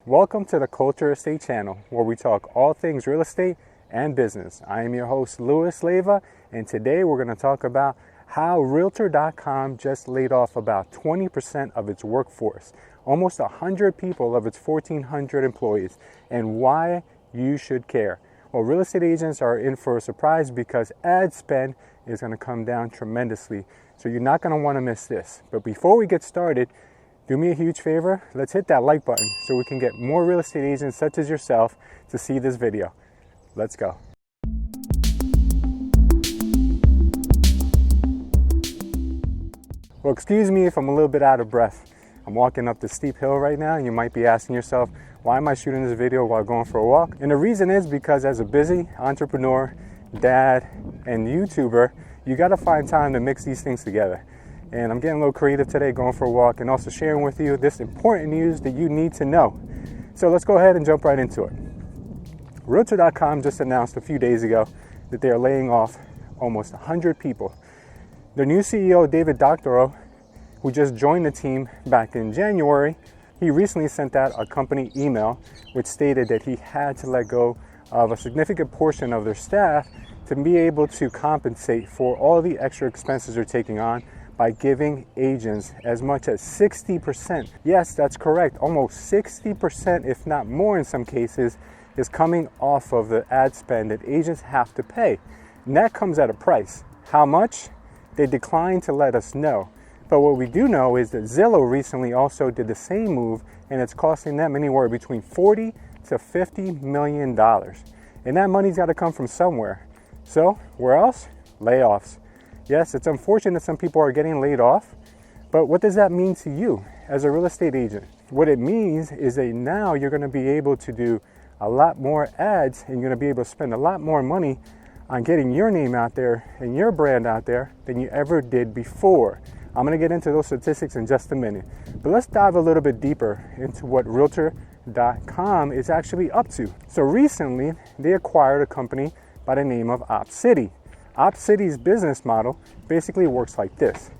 Welcome to the Culture Estate channel, where we talk all things real estate and business. I am your host, Louis Leyva, and today we're going to talk about how Realtor.com just laid off about 20% of its workforce, almost 100 people of its 1,400 employees, and why you should care. Well, real estate agents are in for a surprise because ad spend is going to come down tremendously, so you're not going to want to miss this. But before we get started, do me a huge favor, let's hit that like button so we can get more real estate agents such as yourself to see this video. Let's go. Well, excuse me if I'm a little bit out of breath. I'm walking up the steep hill right now, and you might be asking yourself, why am I shooting this video while going for a walk? And the reason is because as a busy entrepreneur, dad, and YouTuber, you got to find time to mix these things together. And I'm getting a little creative today, going for a walk and also sharing with you this important news that you need to know. So let's go ahead and jump right into it. Realtor.com just announced a few days ago that they are laying off almost 100 people. Their new CEO, David Doctorow, who just joined the team back in January, he recently sent out a company email which stated that he had to let go of a significant portion of their staff to be able to compensate for all the extra expenses they're taking on by giving agents as much as 60%. Yes, that's correct. Almost 60%, if not more in some cases, is coming off of the ad spend that agents have to pay. And that comes at a price. How much? They declined to let us know. But what we do know is that Zillow recently also did the same move, and it's costing them anywhere between $40 to $50 million. And that money's got to come from somewhere. So, where else? Layoffs. Yes, it's unfortunate some people are getting laid off, but what does that mean to you as a real estate agent? What it means is that now you're going to be able to do a lot more ads, and you're going to be able to spend a lot more money on getting your name out there and your brand out there than you ever did before. I'm going to get into those statistics in just a minute, but let's dive a little bit deeper into what Realtor.com is actually up to. So recently, they acquired a company by the name of OpCity. OpCity's business model basically works like this.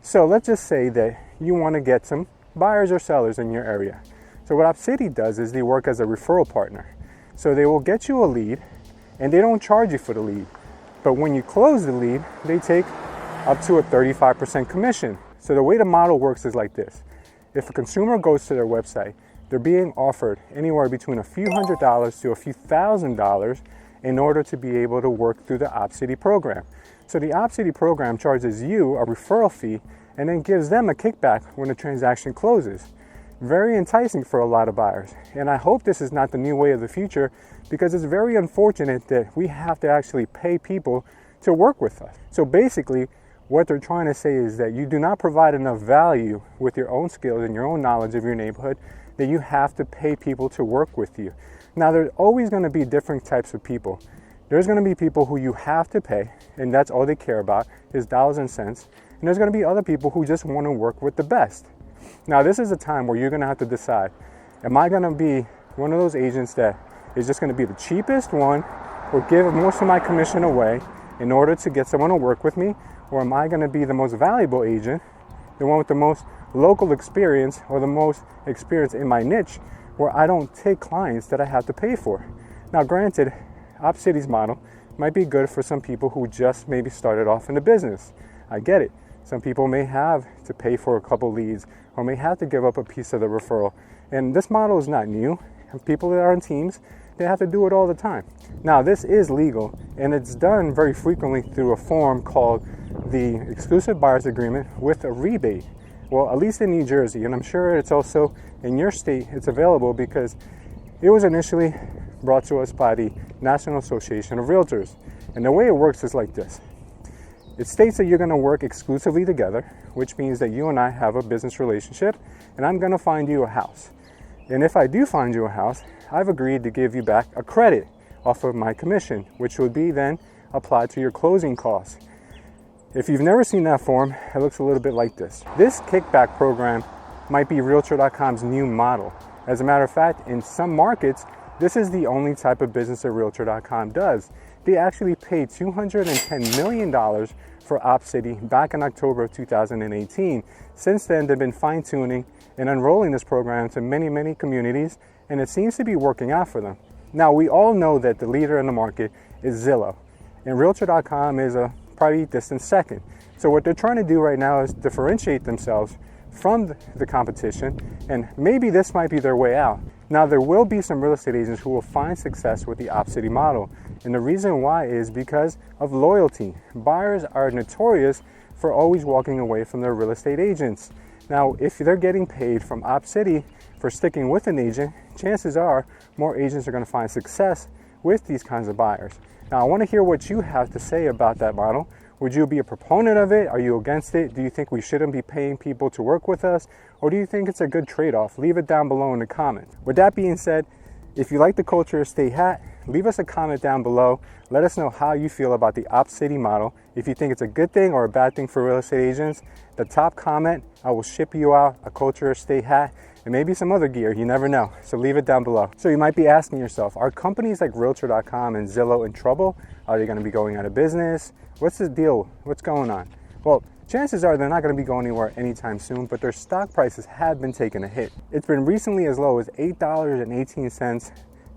So let's just say that you want to get some buyers or sellers in your area. So what OpCity does is they work as a referral partner. So they will get you a lead, and they don't charge you for the lead. But when you close the lead, they take up to a 35% commission. So the way the model works is like this. If a consumer goes to their website, they're being offered anywhere between a few $100s to a few $1,000s in order to be able to work through the OpCity program. So the OpCity program charges you a referral fee and then gives them a kickback when the transaction closes. Very enticing for a lot of buyers. And I hope this is not the new way of the future, because it's very unfortunate that we have to actually pay people to work with us. So basically, what they're trying to say is that you do not provide enough value with your own skills and your own knowledge of your neighborhood, that you have to pay people to work with you. Now, there's always going to be different types of people. There's going to be people who you have to pay, and that's all they care about is dollars and cents. And there's going to be other people who just want to work with the best. Now, this is a time where you're going to have to decide, am I going to be one of those agents that is just going to be the cheapest one or give most of my commission away in order to get someone to work with me? Or am I going to be the most valuable agent, the one with the most local experience or the most experience in my niche, where I don't take clients that I have to pay for? Now, granted, OpCity's model might be good for some people who just maybe started off in the business. I get it. Some people may have to pay for a couple leads or may have to give up a piece of the referral. And this model is not new. People that are in teams, they have to do it all the time. Now, this is legal, and it's done very frequently through a form called the Exclusive Buyers Agreement with a rebate. Well, at least in New Jersey, and I'm sure it's also in your state, it's available because it was initially brought to us by the National Association of Realtors. And the way it works is like this. It states that you're going to work exclusively together, which means that you and I have a business relationship, and I'm going to find you a house. And if I do find you a house, I've agreed to give you back a credit off of my commission, which would be then applied to your closing costs. If you've never seen that form, it looks a little bit like this. This kickback program might be Realtor.com's new model. As a matter of fact, in some markets, this is the only type of business that Realtor.com does. They actually paid $210 million for OpCity back in October of 2018. Since then, they've been fine-tuning and unrolling this program to many, many communities and it seems to be working out for them. Now, we all know that the leader in the market is Zillow, and Realtor.com is a probably distant second. So what they're trying to do right now is differentiate themselves from the competition, and maybe this might be their way out. Now, there will be some real estate agents who will find success with the Opcity model, and the reason why is because of loyalty. Buyers are notorious for always walking away from their real estate agents. Now, if they're getting paid from Opcity for sticking with an agent, chances are more agents are going to find success with these kinds of buyers. Now, I want to hear what you have to say about that model. Would you be a proponent of it? Are you against it? Do you think we shouldn't be paying people to work with us? Or do you think it's a good trade-off? Leave it down below in the comments. With that being said, if you like the Culture Estate hat, leave us a comment down below. Let us know how you feel about the Opcity model. If you think it's a good thing or a bad thing for real estate agents, the top comment, I will ship you out a Culture Estate hat and maybe some other gear. You never know. So leave it down below. So you might be asking yourself, are companies like Realtor.com and Zillow in trouble? Are they going to be going out of business? What's the deal? What's going on? Well, chances are they're not going to be going anywhere anytime soon, but their stock prices have been taking a hit. It's been recently as low as $8.18,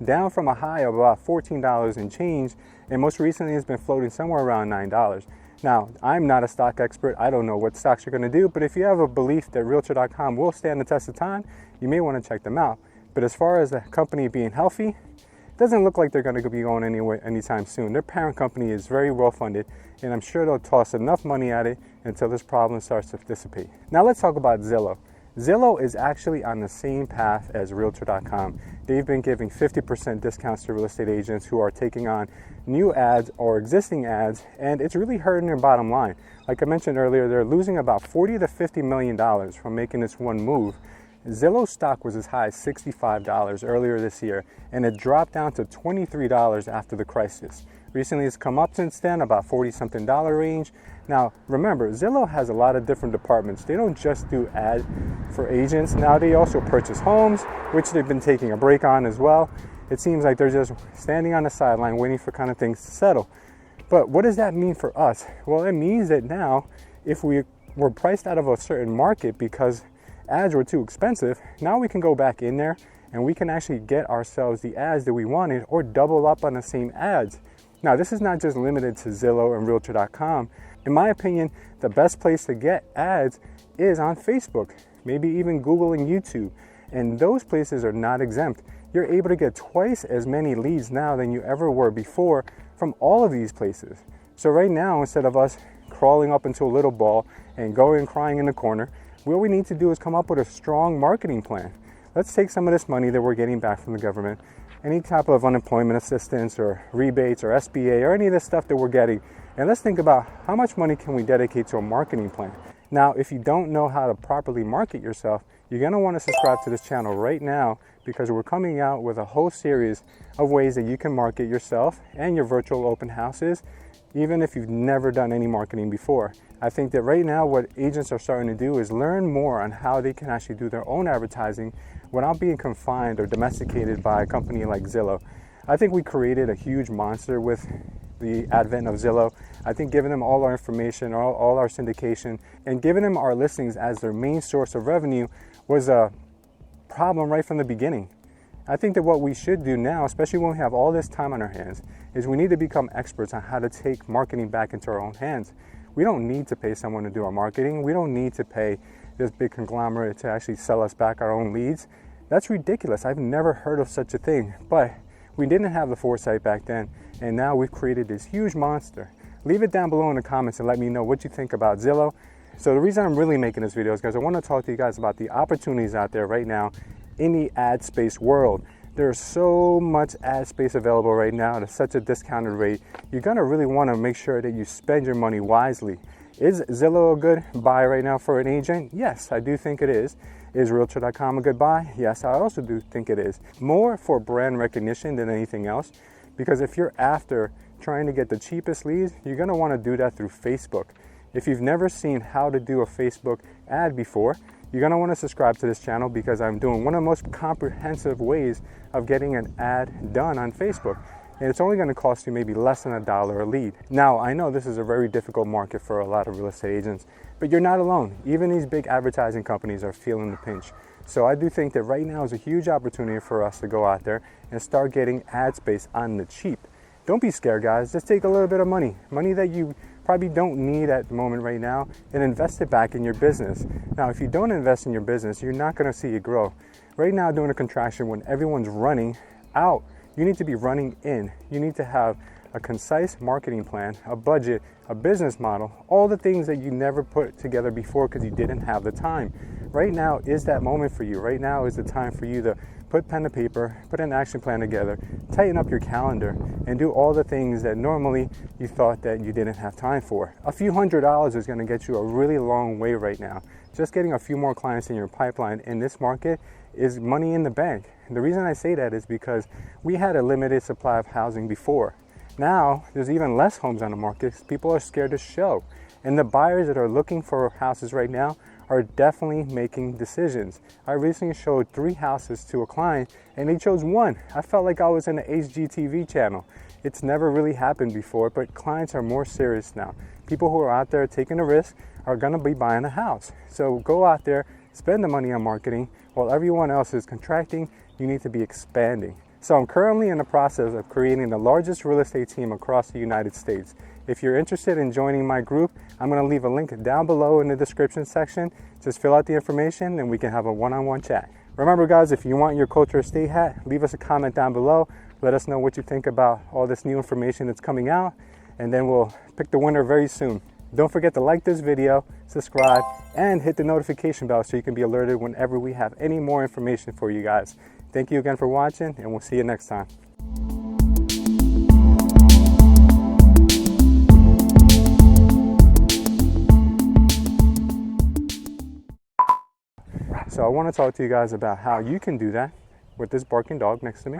down from a high of about $14 and change, and most recently it's been floating somewhere around $9. Now, I'm not a stock expert. I don't know what stocks are going to do, but if you have a belief that Realtor.com will stand the test of time, you may want to check them out. But as far as the company being healthy, it doesn't look like they're going to be going anywhere anytime soon. Their parent company is very well funded, and I'm sure they'll toss enough money at it until this problem starts to dissipate. Now let's talk about Zillow. Zillow is actually on the same path as Realtor.com. They've been giving 50% discounts to real estate agents who are taking on new ads or existing ads, and it's really hurting their bottom line. Like I mentioned earlier, they're losing about $40 to $50 million from making this one move. Zillow stock was as high as $65 earlier this year, and it dropped down to $23 after the crisis. Recently, it's come up since then, about $40-something range. Now, remember, Zillow has a lot of different departments. They don't just do ads for agents. Now they also purchase homes, which they've been taking a break on as well. It seems like they're just standing on the sideline waiting for kind of things to settle. But what does that mean for us? Well, it means that now, if we were priced out of a certain market because ads were too expensive, now we can go back in there and we can actually get ourselves the ads that we wanted or double up on the same ads. Now, this is not just limited to Zillow and Realtor.com. In my opinion, the best place to get ads is on Facebook, maybe even Google and YouTube. And those places are not exempt. You're able to get twice as many leads now than you ever were before from all of these places. So right now, instead of us crawling up into a little ball and going and crying in the corner, what we need to do is come up with a strong marketing plan. Let's take some of this money that we're getting back from the government, any type of unemployment assistance or rebates or SBA or any of this stuff that we're getting, and let's think about how much money can we dedicate to a marketing plan. Now, if you don't know how to properly market yourself, you're going to want to subscribe to this channel right now, because we're coming out with a whole series of ways that you can market yourself and your virtual open houses, even if you've never done any marketing before. I think that right now what agents are starting to do is learn more on how they can actually do their own advertising without being confined or domesticated by a company like Zillow. I think we created a huge monster with the advent of Zillow. I think giving them all our information, all our syndication, and giving them our listings as their main source of revenue was a problem right from the beginning. I think that what we should do now, especially when we have all this time on our hands, is we need to become experts on how to take marketing back into our own hands. We don't need to pay someone to do our marketing. We don't need to pay this big conglomerate to actually sell us back our own leads. That's ridiculous. I've never heard of such a thing, but we didn't have the foresight back then, and now we've created this huge monster. Leave it down below in the comments and let me know what you think about Zillow. So the reason I'm really making this video is because I want to talk to you guys about the opportunities out there right now in the ad space world. There's so much ad space available right now at such a discounted rate. You're going to really want to make sure that you spend your money wisely. Is Zillow a good buy right now for an agent? Yes, I do think it is. Is Realtor.com a good buy? Yes, I also do think it is. More for brand recognition than anything else, because if you're after trying to get the cheapest leads, you're going to want to do that through Facebook. If you've never seen how to do a Facebook ad before, you're going to want to subscribe to this channel, because I'm doing one of the most comprehensive ways of getting an ad done on Facebook. And it's only going to cost you maybe less than $1 a lead. Now, I know this is a very difficult market for a lot of real estate agents, but you're not alone. Even these big advertising companies are feeling the pinch. So I do think that right now is a huge opportunity for us to go out there and start getting ad space on the cheap. Don't be scared, guys. Just take a little bit of money that you probably don't need at the moment right now, and invest it back in your business. Now, if you don't invest in your business, you're not going to see it grow. Right now, during a contraction, when everyone's running out, you need to be running in. You need to have a concise marketing plan, a budget, a business model, all the things that you never put together before because you didn't have the time. Right now is that moment for you. Right now is the time for you to put pen to paper, put an action plan together, tighten up your calendar, and do all the things that normally you thought that you didn't have time for. A few $100s is going to get you a really long way right now. Just getting a few more clients in your pipeline in this market is money in the bank. And the reason I say that is because we had a limited supply of housing before. Now, there's even less homes on the market because people are scared to show. And the buyers that are looking for houses right now are definitely making decisions. I recently showed 3 houses to a client and they chose 1. I felt like I was in the HGTV channel. It's never really happened before, but clients are more serious now. People who are out there taking a risk are gonna be buying a house. So go out there, spend the money on marketing. While everyone else is contracting, you need to be expanding. So I'm currently in the process of creating the largest real estate team across the United States. If you're interested in joining my group, I'm going to leave a link down below in the description section. Just fill out the information and we can have a one-on-one chat. Remember, guys, if you want your Culture Estate hat, leave us a comment down below. Let us know what you think about all this new information that's coming out, and then we'll pick the winner very soon. Don't forget to like this video, subscribe, and hit the notification bell so you can be alerted whenever we have any more information for you guys. Thank you again for watching, and we'll see you next time. So I want to talk to you guys about how you can do that with this barking dog next to me.